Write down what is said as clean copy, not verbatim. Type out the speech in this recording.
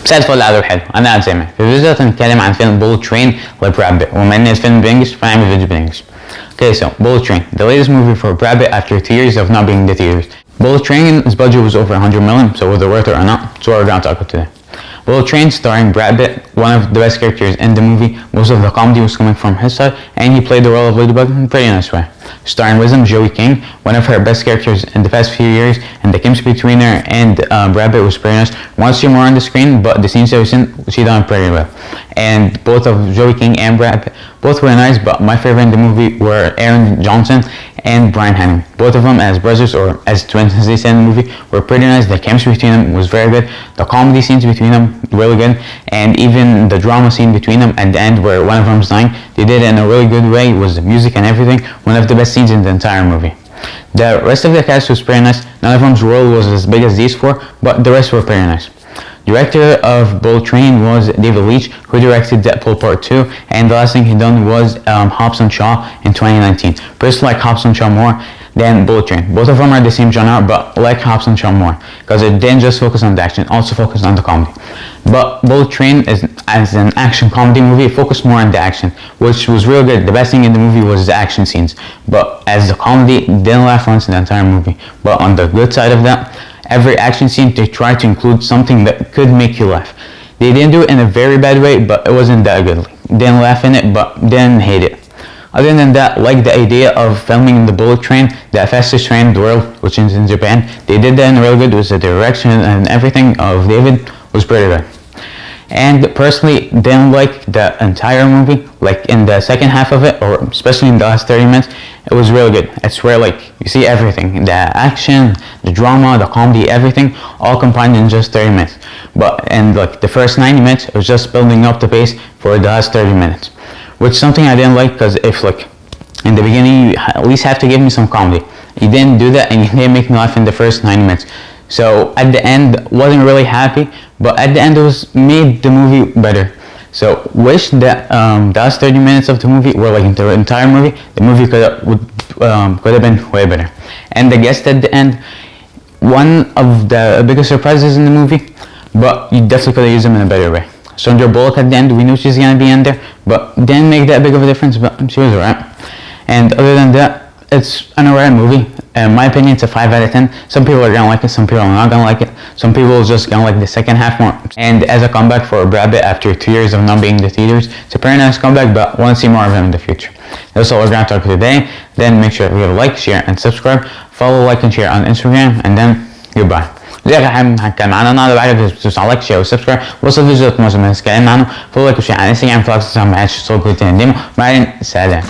مساء الفل على حلو، انا قاعد سامع. في الفيديو ده هنتكلم عن فيلم بولت ترين لبراد بيت، وبما ان الفيلم بانجلش فهنعمل فيديو بالانجلش. Okay, so Bullet Train, the latest movie for Brad Pitt after 2 years of not being in the theaters. Bullet Train's budget was over 100 million, so whether worth it or not, it's what we're going to talk about today. Bullet Train, starring Brad Pitt, one of the best characters in the movie. Most of the comedy was coming from his side, and he played the role of Ladybug in a pretty nice way. Starring Wisdom, Joey King, one of her best characters in the past few years, and the chemistry between her and Brad Pitt was pretty nice. Want to see more on the screen, but the scenes that we've seen, she done pretty well. And both of Joey King and Brad Pitt, both were nice, but my favorite in the movie were Aaron Johnson and Brian Henry. Both of them as brothers, or as twins as they said in the movie, were pretty nice. The chemistry between them was very good. The comedy scenes between them, really good. And even the drama scene between them at the end where one of them's dying, they did it in a really good way. It was the music and everything, one of the best scenes in the entire movie. The rest of the cast was pretty nice. None of them's role was as big as these four, but the rest were pretty nice. Director of Bullet Train was David Leitch, who directed Deadpool Part 2, and the last thing he done was Hobbs & Shaw in 2019. Personally, like Hobbs & Shaw more than Bullet Train. Both of them are the same genre, but like Hobbs & Shaw more, because it didn't just focus on the action, also focused on the comedy. But Bullet Train, as an action comedy movie, it focused more on the action, which was real good. The best thing in the movie was the action scenes, but as the comedy, didn't laugh once in the entire movie. But on the good side of that, every action scene they tried to include something that could make you laugh. They didn't do it in a very bad way, but it wasn't that good. Didn't laugh in it, but didn't hate it. Other than that, like the idea of filming the Bullet Train, the fastest train in the world, which is in Japan, they did that in real good. It was the direction and everything of David was pretty good. And personally, didn't like the entire movie. Like in the second half of it, or especially in the last 30 minutes, it was really good. It's where like you see everything, the action, the drama, the comedy, everything all combined in just 30 minutes. But in like the first 90 minutes, it was just building up the pace for the last 30 minutes, which is something I didn't like, because if like in the beginning you at least have to give me some comedy, you didn't do that, and you didn't make me laugh in the first 90 minutes. So at the end, wasn't really happy, but at the end it was made the movie better. So wish that the last 30 minutes of the movie were like the entire movie. The movie could have been way better. And the guest at the end, one of the biggest surprises in the movie, but you definitely could have used them in a better way. Sandra Bullock at the end, we knew she's gonna be in there, but didn't make that big of a difference, but she was alright. And other than that, it's an alright movie. In my opinion, it's a 5 out of 10. Some people are gonna like it, some people are not gonna like it. Some people are just gonna like the second half more. And as a comeback for Brad Pitt after 2 years of not being in the theaters, it's a pretty nice comeback, but want to see more of him in the future. That's all we're gonna talk about today. Then make sure you give a like, share, and subscribe. Follow, like, and share on Instagram, and then goodbye. زي ما كان معانا النهارده بعد تدوس على لايك شير وسبسكرايب. وصل الفيديو معظم الناس اتكلمنا عنه. فولو لايك وشير على انستجرام، فولو على ما عادش صوت كل تاني. بعدين سلام.